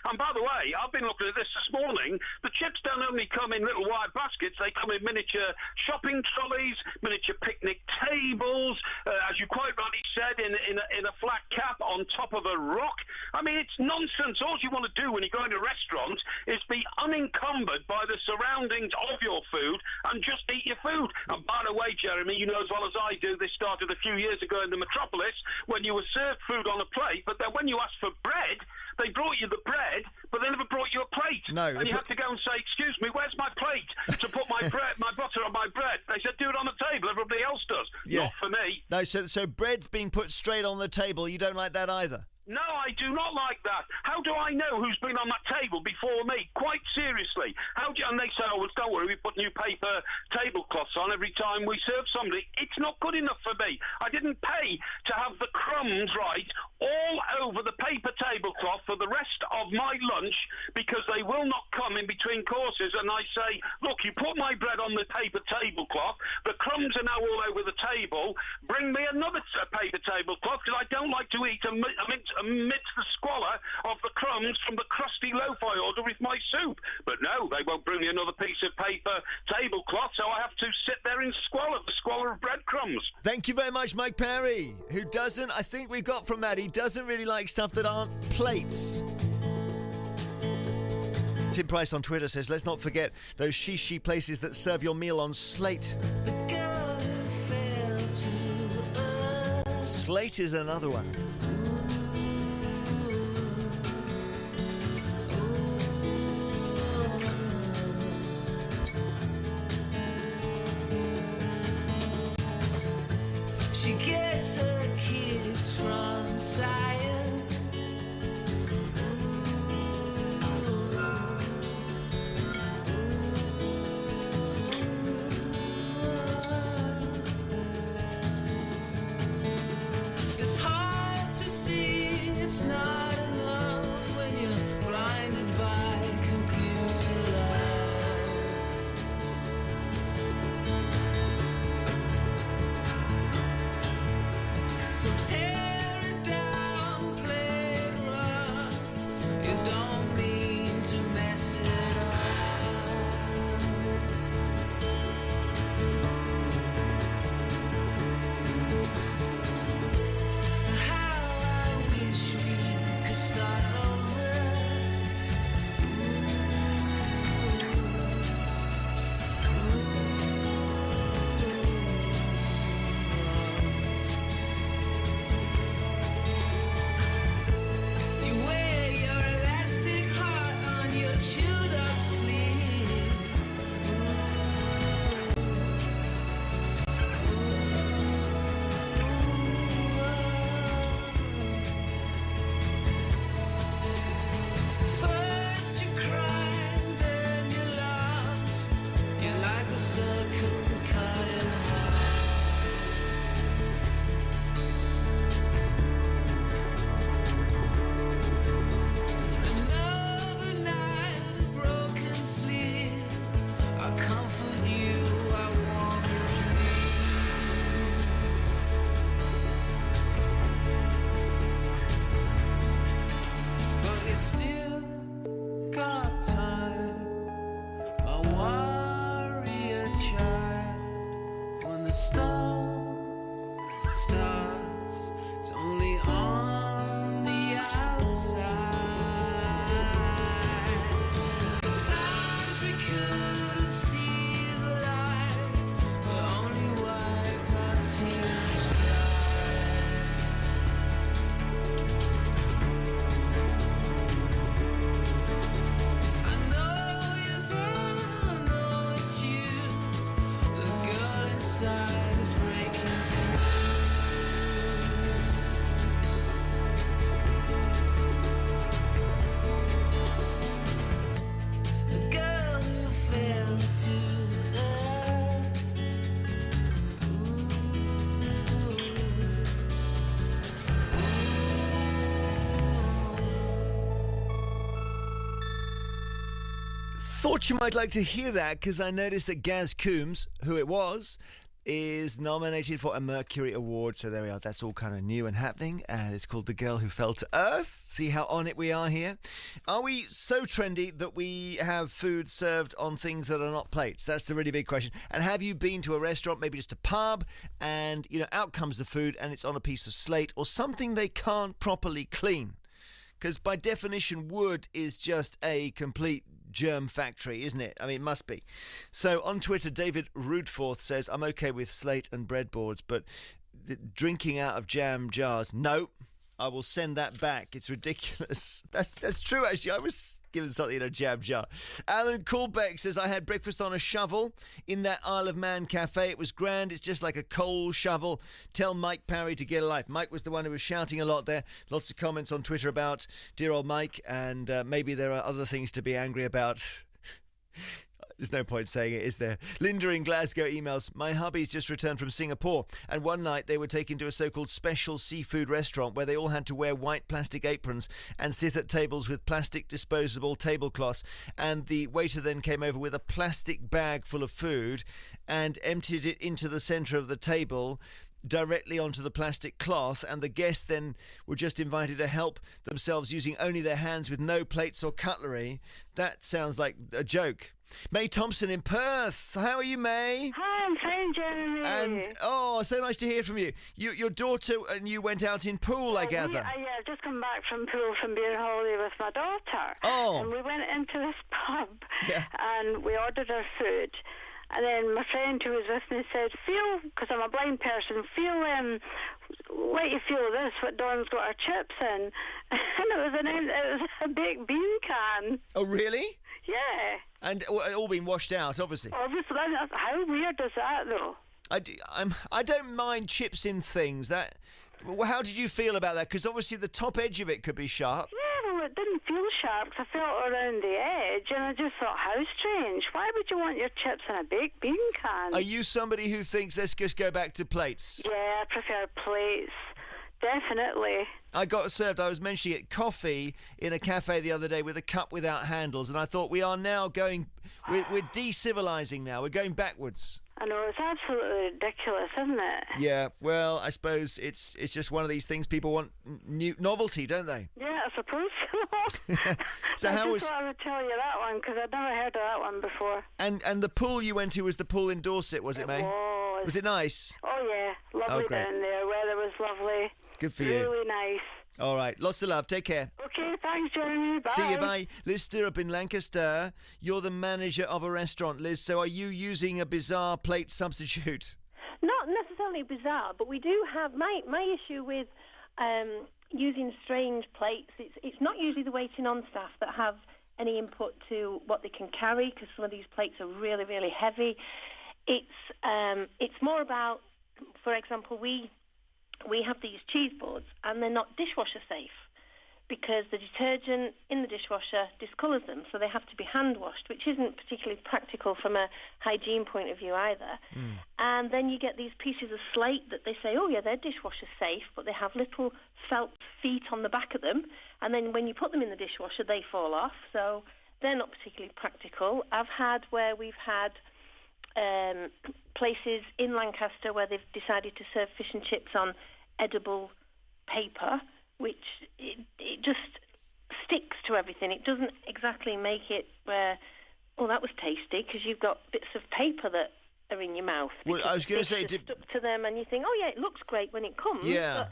and by the way, I've been looking at this morning, the chips don't only come in little white baskets, they come in miniature shopping trolleys, miniature picnic tables, as you quite rightly said, in a flat cap on top of a rock. I mean, it's nonsense. All you want to do when you go into a restaurant is be unencumbered by the surroundings of your food and just eat your food. And by the way, Jeremy, you know as well as I do, this started a few years ago in the metropolis when you were served food on a plate, but then when you asked for bread, they brought you the bread, but they never brought you a plate. No, and you had to go and say, excuse me, where's my plate to put my bread, my butter on my bread? They said, do it on the table. Everybody else does. Yeah. Not for me. No, so bread's being put straight on the table. You don't like that either? No, I I do not like that. How do I know who's been on that table before me? Quite seriously. And they say, oh, well, don't worry, we put new paper tablecloths on every time we serve somebody. It's not good enough for me. I didn't pay to have the crumbs, right, all over the paper tablecloth for the rest of my lunch because they will not come in between courses. And I say, look, you put my bread on the paper tablecloth, the crumbs are now all over the table, bring me another paper tablecloth because I don't like to eat amidst the squalor of the crumbs from the crusty loaf I order with my soup. But no, they won't bring me another piece of paper tablecloth, so I have to sit there in the squalor of breadcrumbs. Thank you very much, Mike Perry, who doesn't, I think we've got from that, he doesn't really like stuff that aren't plates. Tim Price on Twitter says, let's not forget those shishi places that serve your meal on slate. Slate is another one. She gets her kids from science. It's hard to see, it's not enough when you're blinded by computer love. So tear it down, play it rough. You don't mean to mess it up. How I wish we could start over. You wear your elastic heart on your chewed up sleeve. First you cry, then you laugh. You're like a circle cut in half. Another night of broken sleep. I comfort you, I want dreams. But you still got time, a warrior child. When the storm starts, it's only on the outside. The times we couldn't see the light, but only wipe our tears dry. I know you're there, I know it's you. The girl inside is breaking through. The girl who fell to earth. Thought you might like to hear that because I noticed that Gaz Coombs, who it was, is nominated for a Mercury Award. So there we are. That's all kind of new and happening. And it's called The Girl Who Fell to Earth. See how on it we are here. Are we so trendy that we have food served on things that are not plates? That's the really big question. And have you been to a restaurant, maybe just a pub, and, you know, out comes the food and it's on a piece of slate or something they can't properly clean? Because by definition, wood is just a complete germ factory, isn't it? I mean, it must be. So on Twitter, David Rudforth says, I'm okay with slate and breadboards, but drinking out of jam jars, no, I will send that back. It's ridiculous. That's true, actually. Give us something in a jam jar. Alan Coolbeck says, I had breakfast on a shovel in that Isle of Man cafe. It was grand. It's just like a coal shovel. Tell Mike Parry to get a life. Mike was the one who was shouting a lot there. Lots of comments on Twitter about dear old Mike, and maybe there are other things to be angry about. There's no point saying it, is there? Linda in Glasgow emails, my hubby's just returned from Singapore, and one night they were taken to a so-called special seafood restaurant where they all had to wear white plastic aprons and sit at tables with plastic disposable tablecloths, and the waiter then came over with a plastic bag full of food and emptied it into the centre of the table, directly onto the plastic cloth, and the guests then were just invited to help themselves using only their hands with no plates or cutlery. That sounds like a joke. May Thompson in Perth. How are you, May? Hi, I'm fine, Jeremy. And, so nice to hear from you. Your daughter and you went out in Poole, I gather. I've just come back from Poole from being on holiday with my daughter. Oh. And we went into this pub and we ordered our food. And then my friend who was with me said, because I'm a blind person, let you feel this, what Dawn's got our chips in. And it was a baked bean can. Oh, really? Yeah. And all been washed out, obviously. Obviously. How weird is that, though? I don't mind chips in things. How did you feel about that? Because obviously the top edge of it could be sharp. Yeah, well, it didn't feel sharp because I felt around the edge, and I just thought, how strange. Why would you want your chips in a baked bean can? Are you somebody who thinks let's just go back to plates? Yeah, I prefer plates. Definitely. I got served, I was mentioning it, coffee in a cafe the other day with a cup without handles, and I thought we are now we're de-civilising now, we're going backwards. I know, it's absolutely ridiculous, isn't it? Yeah, well, I suppose it's just one of these things people want new novelty, don't they? Yeah, I suppose so. So I just thought I would tell you that one because I'd never heard of that one before. And the pool you went to was the pool in Dorset, was it, May? Was. Was it nice? Oh, yeah, lovely down there. Weather was lovely. Good for you. Really nice. All right, lots of love. Take care. Okay, thanks, Jeremy. Bye. See you, bye. Liz Stirrup in Lancaster. You're the manager of a restaurant, Liz, so are you using a bizarre plate substitute? Not necessarily bizarre, but we do have... My issue with using strange plates, it's not usually the waiting on staff that have any input to what they can carry, because some of these plates are really, really heavy. It's more about, for example, we have these cheese boards and they're not dishwasher safe because the detergent in the dishwasher discolours them, so they have to be hand washed, which isn't particularly practical from a hygiene point of view either. And then you get these pieces of slate that they say, oh yeah, they're dishwasher safe, but they have little felt feet on the back of them, and then when you put them in the dishwasher they fall off, so they're not particularly practical. I've had where we've had places in Lancaster where they've decided to serve fish and chips on edible paper, which it just sticks to everything. It doesn't exactly make it where, oh, that was tasty, because you've got bits of paper that are in your mouth. Well, I was going to say, stuck to them, and you think, oh yeah, it looks great when it comes. Yeah.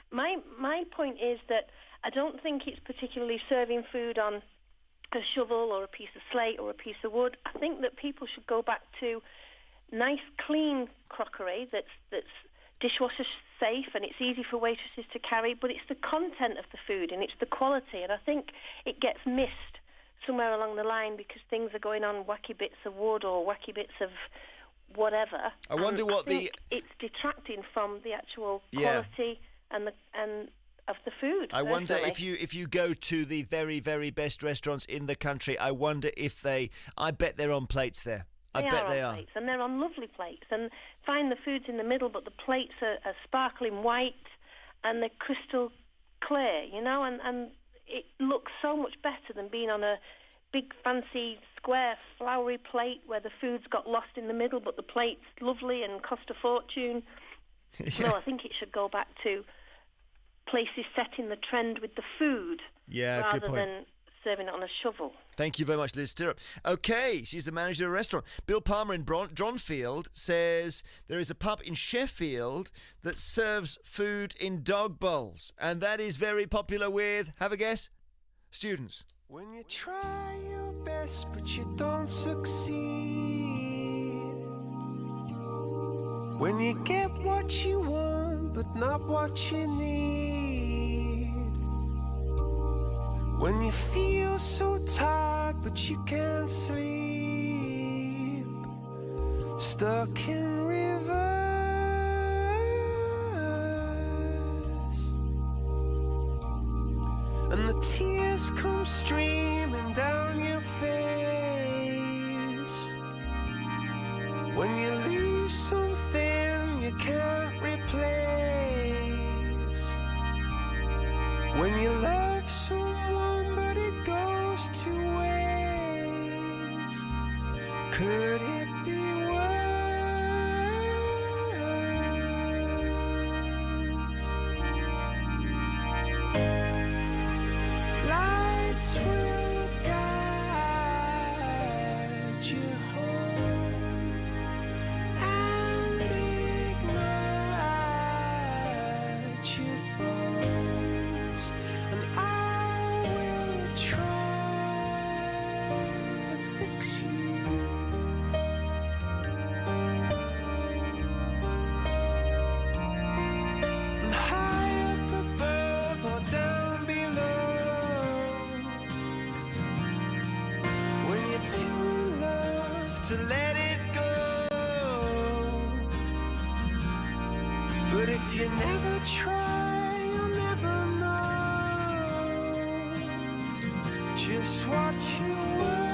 But my point is that I don't think it's particularly serving food on a shovel or a piece of slate or a piece of wood. I think that people should go back to nice, clean crockery that's dishwasher safe and it's easy for waitresses to carry, but it's the content of the food and it's the quality, and I think it gets missed somewhere along the line because things are going on wacky bits of wood or wacky bits of whatever. I wonder it's detracting from the actual quality and of the food. I wonder if you go to the very, very best restaurants in the country, I wonder if I bet they're on plates there. I bet they are. Plates, and they're on lovely plates. And fine, the food's in the middle, but the plates are sparkling white and they're crystal clear, you know, and it looks so much better than being on a big, fancy, square, flowery plate where the food's got lost in the middle, but the plate's lovely and cost a fortune. No, I think it should go back to places setting the trend with the food rather than serving it on a shovel. Thank you very much, Liz Stirrup. Okay, she's the manager of a restaurant. Bill Palmer in Dronfield says there is a pub in Sheffield that serves food in dog bowls, and that is very popular with, have a guess, students. When you try your best but you don't succeed, when you get what you want but not what you need, When you feel so tired but you can't sleep, stuck in reverse, and the tears come streaming down your face. When you lose something you can't replace, when you love someone but it goes to waste, could it be worse? Lights will guide you home and ignite your bones, and I will try to fix you. And high up above or down below, when you're too in love to let it go. But if you never try, you'll never know just what you were.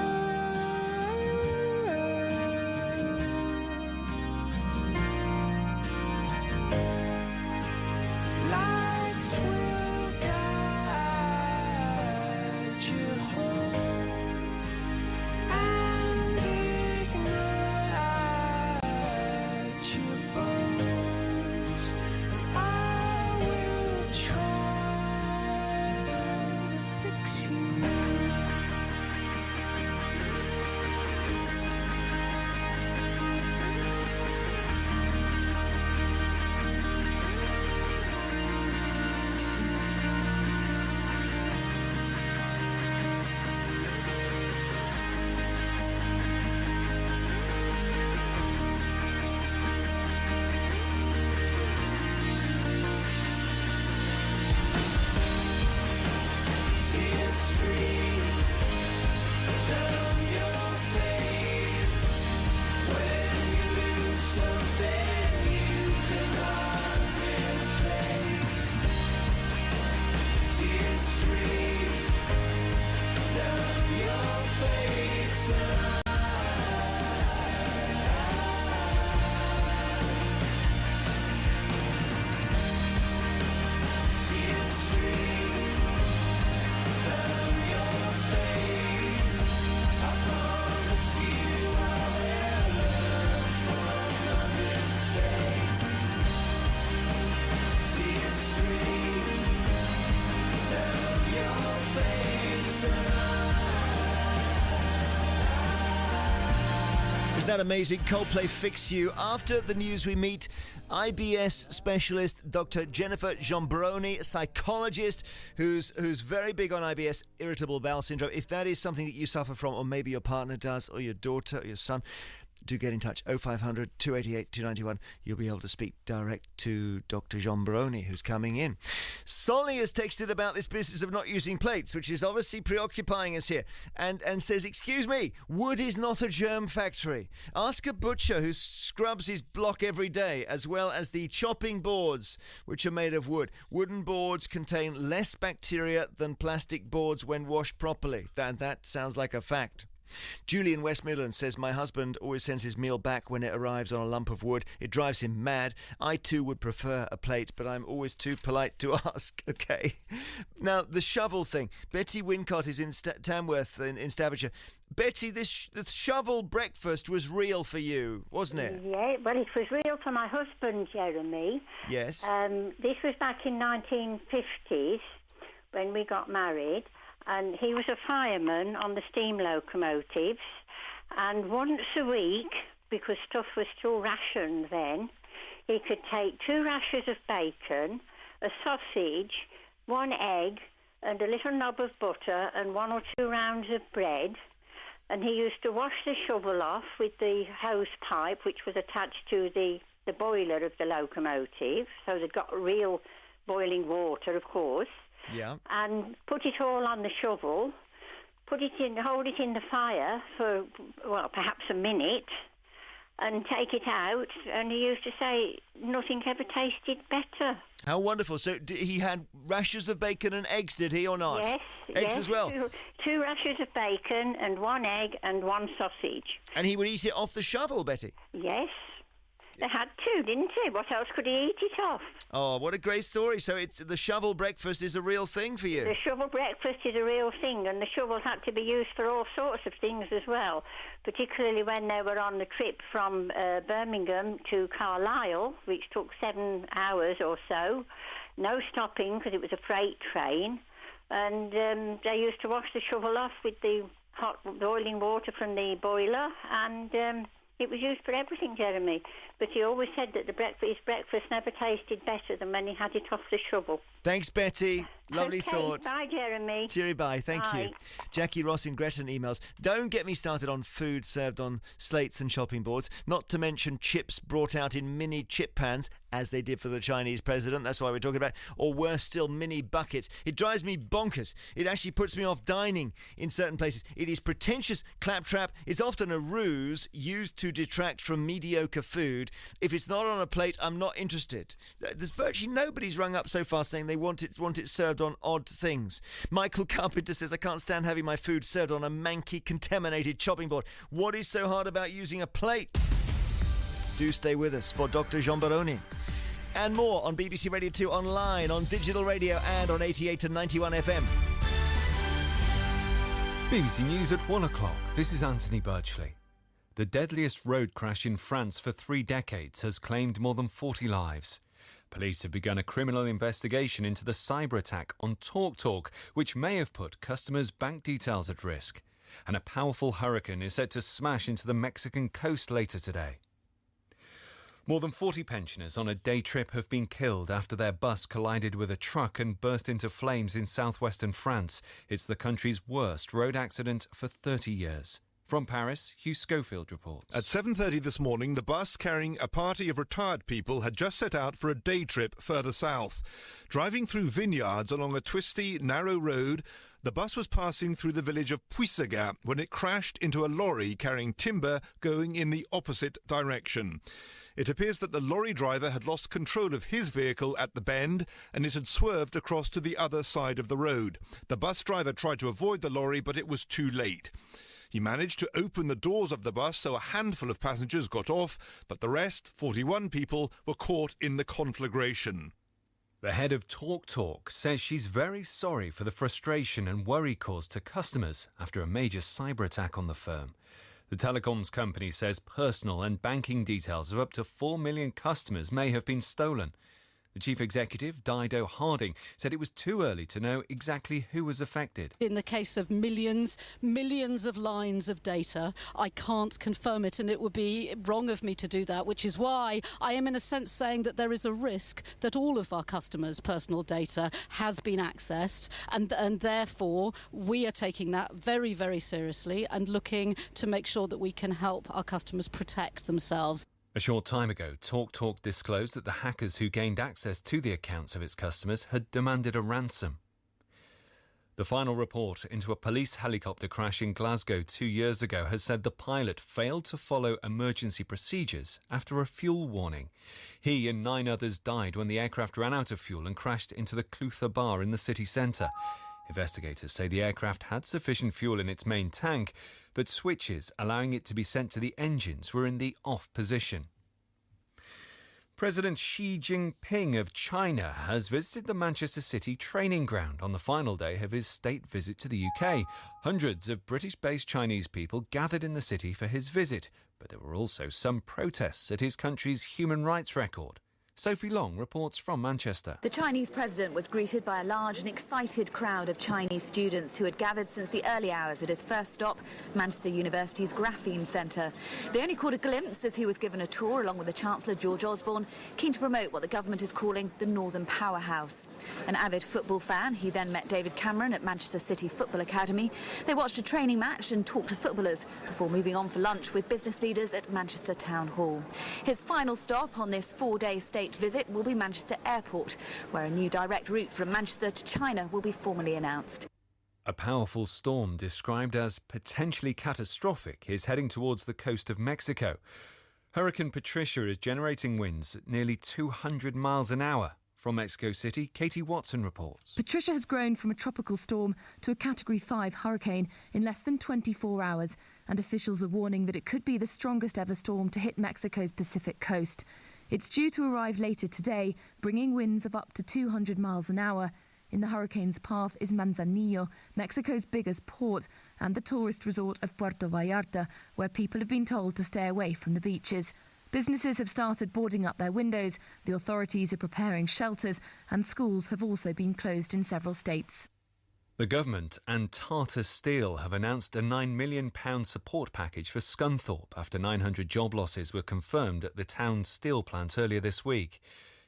Lights will guide you home and ignite your bones, and I will try to fix you. Tears stream down your face when you lose something you cannot replace. Tears stream down your face, tears stream down your face. I promise you I will learn from my mistakes. Tears stream down your face, Isn't that amazing? Coldplay Fix You. After the news, we meet IBS specialist Dr. Jennifer Giambroni, psychologist who's very big on IBS, irritable bowel syndrome. If that is something that you suffer from, or maybe your partner does, or your daughter or your son, do get in touch. 0500 288 291. You'll be able to speak direct to Dr. Giambroni, who's coming in. Solly has texted about this business of not using plates, which is obviously preoccupying us here, and says, excuse me, wood is not a germ factory. Ask a butcher who scrubs his block every day, as well as the chopping boards, which are made of wood. Wooden boards contain less bacteria than plastic boards when washed properly. That sounds like a fact. Julie in West Midlands says, my husband always sends his meal back when it arrives on a lump of wood. It drives him mad. I too would prefer a plate, but I'm always too polite to ask. Okay. Now, the shovel thing. Betty Wincott is in Tamworth in Staffordshire. Betty, the shovel breakfast was real for you, wasn't it? Yeah, well, it was real for my husband, Jeremy. Yes. This was back in 1950s when we got married. And he was a fireman on the steam locomotives, and once a week, because stuff was still rationed then, he could take 2 rashers of bacon, a sausage, 1 egg, and a little knob of butter, and 1 or 2 rounds of bread. And he used to wash the shovel off with the hose pipe, which was attached to the boiler of the locomotive, so they'd got real boiling water, of course. Yeah. and put it all on the shovel, hold it in the fire for, well, perhaps a minute, and take it out, and he used to say nothing ever tasted better. How wonderful. So he had rashers of bacon and eggs, did he, or not? Yes. Eggs yes, as well? Two rashers of bacon and 1 egg and 1 sausage. And he would eat it off the shovel, Betty? Yes. They had to, didn't they? What else could he eat it off? Oh, what a great story. So the shovel breakfast is a real thing for you? The shovel breakfast is a real thing, and the shovel had to be used for all sorts of things as well, particularly when they were on the trip from Birmingham to Carlisle, which took 7 hours or so. No stopping, because it was a freight train. And they used to wash the shovel off with the hot boiling water from the boiler, and it was used for everything, Jeremy. But he always said that his breakfast never tasted better than when he had it off the shovel. Thanks, Betty. Lovely Okay, thought. Bye, Jeremy. Cheery bye. Thank Bye. you. Jackie Ross in Gretton emails. Don't get me started on food served on slates and chopping boards, not to mention chips brought out in mini chip pans, as they did for the Chinese president. That's why we're talking about. Or worse still, mini buckets. It drives me bonkers. It actually puts me off dining in certain places. It is pretentious claptrap. It's often a ruse used to detract from mediocre food. If it's not on a plate, I'm not interested. There's virtually nobody's rung up so far saying they want it served on odd things. Michael Carpenter says, I can't stand having my food served on a manky, contaminated chopping board. What is so hard about using a plate? Do stay with us for Dr. Jean Baroni. And more on BBC Radio 2 online, on digital radio and on 88 to 91 FM. BBC News at 1 o'clock. This is Anthony Birchley. The deadliest road crash in France for 3 decades has claimed more than 40 lives. Police have begun a criminal investigation into the cyber attack on TalkTalk, which may have put customers' bank details at risk. And a powerful hurricane is set to smash into the Mexican coast later today. More than 40 pensioners on a day trip have been killed after their bus collided with a truck and burst into flames in southwestern France. It's the country's worst road accident for 30 years. From Paris, Hugh Schofield reports. At 7:30 this morning, the bus carrying a party of retired people had just set out for a day trip further south. Driving through vineyards along a twisty, narrow road, the bus was passing through the village of Puissaga when it crashed into a lorry carrying timber going in the opposite direction. It appears that the lorry driver had lost control of his vehicle at the bend and it had swerved across to the other side of the road. The bus driver tried to avoid the lorry, but it was too late. He managed to open the doors of the bus so a handful of passengers got off, but the rest, 41 people, were caught in the conflagration. The head of TalkTalk says she's very sorry for the frustration and worry caused to customers after a major cyber attack on the firm. The telecoms company says personal and banking details of up to 4 million customers may have been stolen. The chief executive, Dido Harding, said it was too early to know exactly who was affected. In the case of millions of lines of data, I can't confirm it, and it would be wrong of me to do that, which is why I am in a sense saying that there is a risk that all of our customers' personal data has been accessed, and therefore we are taking that very, very seriously and looking to make sure that we can help our customers protect themselves. A short time ago, TalkTalk disclosed that the hackers who gained access to the accounts of its customers had demanded a ransom. The final report into a police helicopter crash in Glasgow 2 years ago has said the pilot failed to follow emergency procedures after a fuel warning. He and 9 others died when the aircraft ran out of fuel and crashed into the Clutha bar in the city centre. Investigators say the aircraft had sufficient fuel in its main tank, but switches allowing it to be sent to the engines were in the off position. President Xi Jinping of China has visited the Manchester City training ground on the final day of his state visit to the UK. Hundreds of British-based Chinese people gathered in the city for his visit, but there were also some protests at his country's human rights record. Sophie Long reports from Manchester. The Chinese president was greeted by a large and excited crowd of Chinese students who had gathered since the early hours at his first stop, Manchester University's Graphene Centre. They only caught a glimpse as he was given a tour along with the Chancellor George Osborne, keen to promote what the government is calling the Northern Powerhouse. An avid football fan, he then met David Cameron at Manchester City Football Academy. They watched a training match and talked to footballers before moving on for lunch with business leaders at Manchester Town Hall. His final stop on this 4-day state state visit will be Manchester Airport, where a new direct route from Manchester to China will be formally announced. A powerful storm described as potentially catastrophic is heading towards the coast of Mexico. Hurricane Patricia is generating winds at nearly 200 miles an hour. From Mexico City, Katie Watson reports. Patricia has grown from a tropical storm to a Category 5 hurricane in less than 24 hours, and officials are warning that it could be the strongest ever storm to hit Mexico's Pacific coast. It's due to arrive later today, bringing winds of up to 200 miles an hour. In the hurricane's path is Manzanillo, Mexico's biggest port, and the tourist resort of Puerto Vallarta, where people have been told to stay away from the beaches. Businesses have started boarding up their windows, the authorities are preparing shelters, and schools have also been closed in several states. The government and Tata Steel have announced a £9 million support package for Scunthorpe after 900 job losses were confirmed at the town's steel plant earlier this week.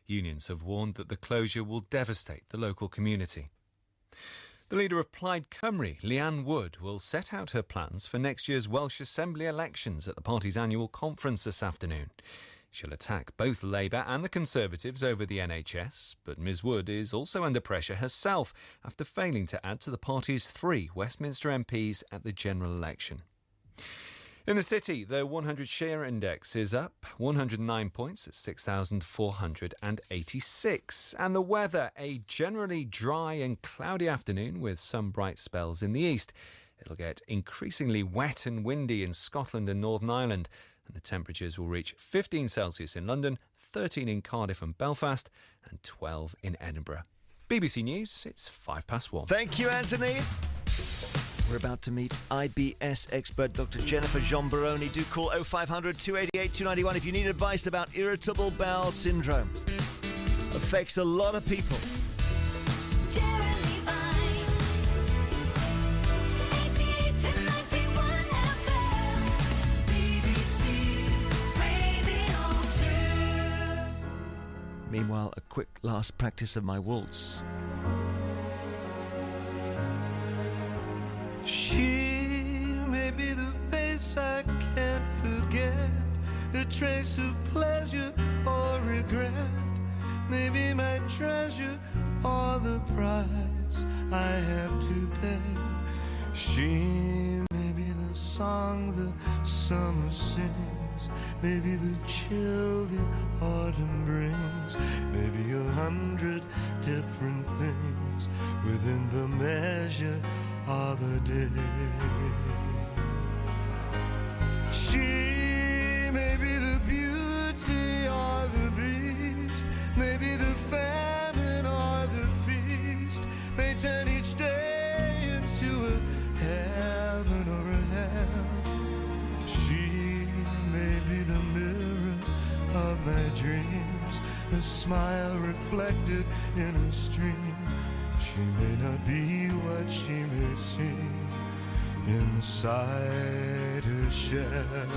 Unions have warned that the closure will devastate the local community. The leader of Plaid Cymru, Leanne Wood, will set out her plans for next year's Welsh Assembly elections at the party's annual conference this afternoon. She'll attack both Labour and the Conservatives over the NHS, but Ms Wood is also under pressure herself after failing to add to the party's 3 Westminster MPs at the general election. In the city, the 100 share index is up 109 points at 6,486. And the weather, a generally dry and cloudy afternoon with some bright spells in the east. It'll get increasingly wet and windy in Scotland and Northern Ireland, and the temperatures will reach 15 Celsius in London, 13 in Cardiff and Belfast, and 12 in Edinburgh. BBC News, it's 1:05. Thank you, Anthony. We're about to meet IBS expert Dr. Jennifer Giambaroni. Do call 0500 288 291 if you need advice about irritable bowel syndrome. Affects a lot of people. Meanwhile, a quick last practice of my waltz. She may be the face I can't forget, a trace of pleasure or regret, maybe my treasure or the price I have to pay. She may be the song the summer sings, maybe the chill the autumn brings, maybe 100 different things within the measure of a day. She may be the beauty or the beast, maybe the famine or the feast, may turn each day into a heaven or a hell. She may be the mirror of my dreams, a smile reflected in a stream. She may not be what she may seem inside her shell.